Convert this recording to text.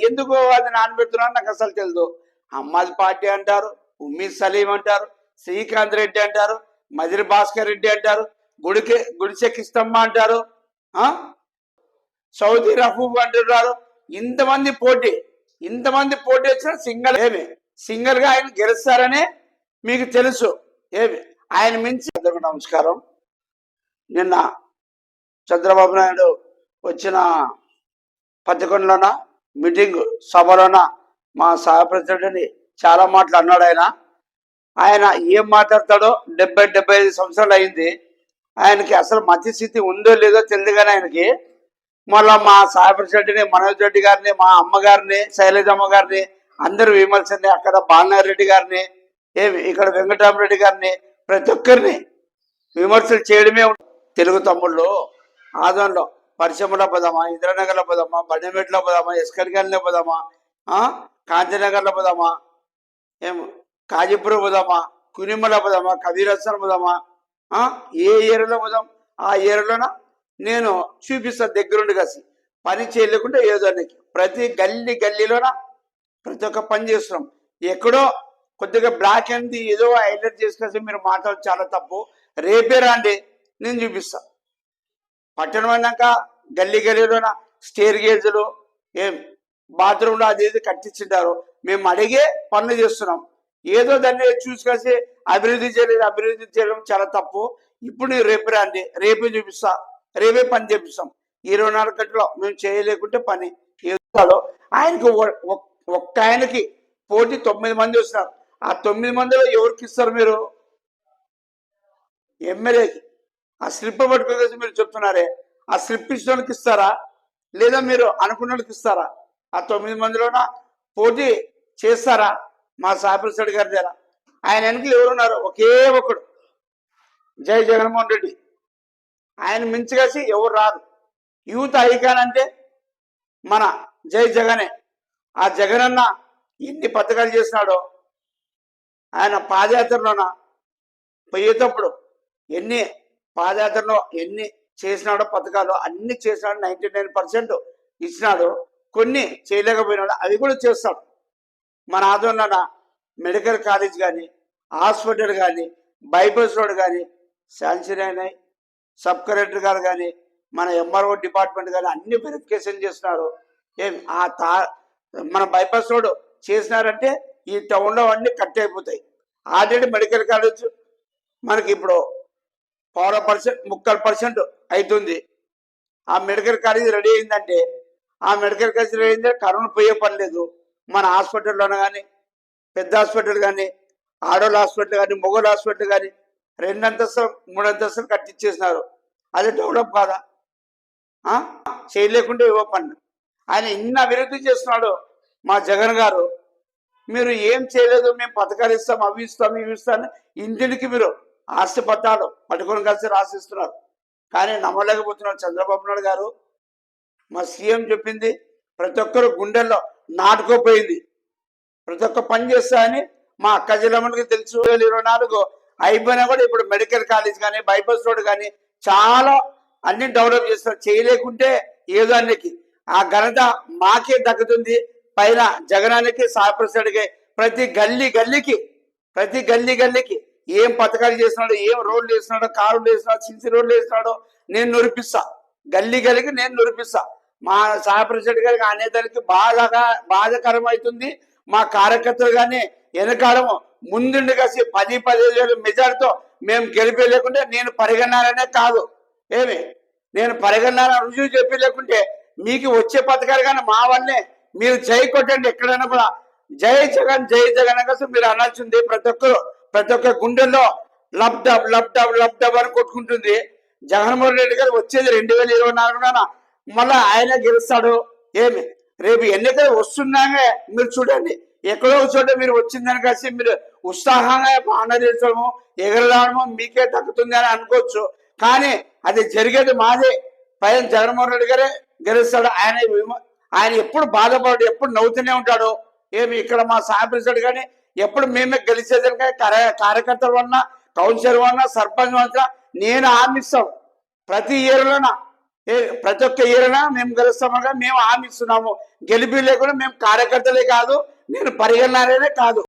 ఎందుకు అది నానబెడుతున్నారో నాకు అసలు తెలియదు. అమ్మాది పార్టీ అంటారు, ఉమ్మీద్ సలీం అంటారు, శ్రీకాంత్ రెడ్డి అంటారు, మదిరి భాస్కర్ రెడ్డి అంటారు, గుడిసెకిస్తమ్మ అంటారు, సౌదీ రఫూఫ్ అంటున్నారు. ఇంతమంది పోటీ వచ్చిన సింగల్ గా ఆయన గెలుస్తారనే మీకు తెలుసు. ఆయన మించి నమస్కారం. నిన్న చంద్రబాబు నాయుడు వచ్చిన పథకంలోన మీటింగ్ సభలోన మా సహ ప్రెసిడెంట్ని చాలా మాటలు అన్నాడు. ఆయన ఏం మాట్లాడతాడో 70-75 సంవత్సరాలు అయింది. ఆయనకి అసలు మతి స్థితి ఉందో లేదో తెలియదు. కానీ ఆయనకి మళ్ళా మా సహ ప్రెసిడెంట్ని, మనోజ్ రెడ్డి గారిని, మా అమ్మగారిని, శైలజమ్మ గారిని అందరూ విమర్శని, అక్కడ బాలనారాయణ రెడ్డి గారిని, ఇక్కడ వెంకటరామరెడ్డి గారిని, ప్రతి ఒక్కరిని విమర్శలు చేయడమే. తెలుగు తమ్ముళ్ళు ఆదంలో పరిశ్రమలో పోదామా, ఇంద్రనగర్లో పోదామా, బండమెట్లో పోదామా, ఎస్కర్గల్లో పోదామా, కాంచనగర్లో పోదామా, కాజీపురం పోదామా, కునిమల పోదామా, కబీరస్థాన్ పోదామా, ఏ ఏరియాలో పోదాం ఆ ఏరియాలోన నేను చూపిస్తాను దగ్గరుండి కలిసి. పని చేయలేకుంటే ఏదో ప్రతి గల్లీలోన ప్రతి ఒక్క పని చేస్తున్నాం. ఎక్కడో కొద్దిగా బ్లాక్ అండ్ ఏదో హైలైట్ చేసుకొచ్చి మీరు మాట్లాడు చాలా తప్పు. రేపే రాండి, నేను చూపిస్తా. పట్టణం అన్నాక గల్లీలోన స్టేర్ గేజ్లు బాత్రూంలో అది ఏది కట్టించుంటారు. మేము అడిగే పనులు చేస్తున్నాం. ఏదో దాన్ని చూసుకొచ్చి అభివృద్ధి చేయడం చాలా తప్పు. ఇప్పుడు నేను రేపు రాండి, రేపే చూపిస్తా, రేపే పని చేపిస్తాం. 24 గంటల్లో మేము చేయలేకుంటే పని ఏదో. ఆయనకి ఒక్క ఆయనకి పోటీ 9 మంది వస్తున్నారు. ఆ 9 మందిలో ఎవరికి ఇస్తారు మీరు? ఎమ్మెల్యేకి ఆ స్లిప్ పట్టుకుని మీరు చెప్తున్నారే, ఆ స్లిప్ ఇచ్చినోళ్ళకి ఇస్తారా లేదా మీరు అనుకున్న వాళ్ళకి ఇస్తారా? ఆ 9 మందిలోన పోటీ చేస్తారా? మా సాయిప్రసాద్ గారి దగ్గర ఆయన వెనకలు ఎవరున్నారు? ఒకే ఒకడు, జై జగన్మోహన్ రెడ్డి. ఆయన మించిగసి ఎవరు రాదు. యూత్ ఐకాన్ అంటే మన జై జగనే. ఆ జగనన్న ఎన్ని పథకాలు చేసినాడో, ఆయన పాదయాత్రలోన పోయేటప్పుడు పాదయాత్రలో ఎన్ని చేసినాడో పథకాలు అన్ని చేసినాడు. 99% ఇచ్చినాడు. కొన్ని చేయలేకపోయినాడు, అవి కూడా చేస్తాడు. మన ఆదోళన మెడికల్ కాలేజ్ కానీ, హాస్పిటల్ కానీ, బైపాస్ రోడ్ కానీ శాంక్షన్ అయినాయి. సబ్ కలెక్టర్ గారు కానీ, మన ఎంఆర్ఓ డిపార్ట్మెంట్ కానీ అన్ని వెరిఫికేషన్ చేస్తున్నారు. మన బైపాస్ రోడ్ చేసినారంటే ఈ టౌన్లో అన్నీ కట్ అయిపోతాయి. ఆల్రెడీ మెడికల్ కాలేజ్ మనకి ఇప్పుడు 30% అవుతుంది. ఆ మెడికల్ కాలేజ్ రెడీ అయిందంటే, ఆ మెడికల్ కాలేజ్ రెడీ అయిందంటే కరోనా పోయే పని లేదు. మన హాస్పిటల్లోనే కానీ, పెద్ద హాస్పిటల్ కానీ, ఆడోళ్ళ హాస్పిటల్ కానీ, మొగోళ్ళ హాస్పిటల్ కానీ 2 అంతస్తులు 3 అంతస్తులు కట్టించేసినారు. అది డెవలప్ కాదా? చేయలేకుంటే ఇవ్వ పని. ఆయన ఇన్ని అభివృద్ధి చేస్తున్నాడు మా జగన్ గారు. మీరు ఏం చేయలేదు, మేము పథకాలు ఇస్తాం, అవి ఇస్తాం, ఇవి ఇస్తాను. ఇంటికి మీరు ఆస్తి పత్రాలు పట్టుకొని కలిసి రాసిస్తున్నారు. కానీ నమ్మలేకపోతున్నారు చంద్రబాబు నాయుడు గారు. మా సీఎం చెప్పింది ప్రతి ఒక్కరు గుండెల్లో నాటుకోపోయింది. ప్రతి ఒక్క పని చేస్తా అని మా అక్క జిల్లాకి తెలుసు. 2024 అయిపోయినా కూడా ఇప్పుడు మెడికల్ కాలేజ్ కానీ, బైపాస్ రోడ్ కానీ చాలా అన్ని డెవలప్ చేస్తారు. చేయలేకుంటే ఏదో అన్నికి ఆ ఘనత మాకే దక్కుతుంది. పైన జగనానికి, సాయప్రసాద్కి ప్రతి గల్లీకి ఏం పథకాలు చేస్తున్నాడో, ఏం రోడ్లు వేస్తున్నాడో, కారులు వేస్తున్నాడో, సిసి రోడ్లు వేస్తున్నాడో నేను నిరూపిస్తా. గల్లీకి నేను నిరూపిస్తా. మా సాయప్రసాద్ గారికి అనేదానికి బాధాకరం అవుతుంది. మా కార్యకర్తలు కానీ వెనకాలము ముందుండి కలిసి 10-15 మెజార్టీతో మేము గెలిపే లేకుంటే నేను పరిగణాలనే కాదు. నేను పరిగణన రుజువు చెప్పి లేకుంటే మీకు వచ్చే పథకాలు కానీ మా వల్లే మీరు జై కొట్టండి. ఎక్కడైనా కూడా జై జగన్ కోసం మీరు అనాల్సింది. ప్రతి ఒక్క గుండెల్లో లబ్డబ్ అని కొట్టుకుంటుంది. జగన్మోహన్ రెడ్డి గారు వచ్చేది 2024 మళ్ళా ఆయన గెలుస్తాడు. రేపు ఎన్నికలు వస్తున్నాగా మీరు చూడండి. ఎక్కడో చోట మీరు వచ్చిందని కలిసి మీరు ఉత్సాహంగా ఆనందించడము, ఎగరడము మీకే దక్కుతుంది అని అనుకోవచ్చు. కానీ అది జరిగేది మాదే. పైన జగన్మోహన్ రెడ్డి గారే గెలుస్తాడు. ఆయన ఎప్పుడు బాధపడు, ఎప్పుడు నవ్వుతూనే ఉంటాడు. ఇక్కడ మా సాయప్రసాద్ కానీ ఎప్పుడు మేమే గెలిచేదని కార్యకర్తలు వల్ల, కౌన్సిలర్ వల్ల, సర్పంచ్ వల్ల నేను హామీ ఇస్తాం. ప్రతి ఇయర్లోన ప్రతి ఒక్క ఏరినా మేము గెలుస్తామగా మేము హామీ ఇస్తున్నాము. గెలిపి లేకుండా మేము కార్యకర్తలే కాదు, నేను పరిగణనే కాదు.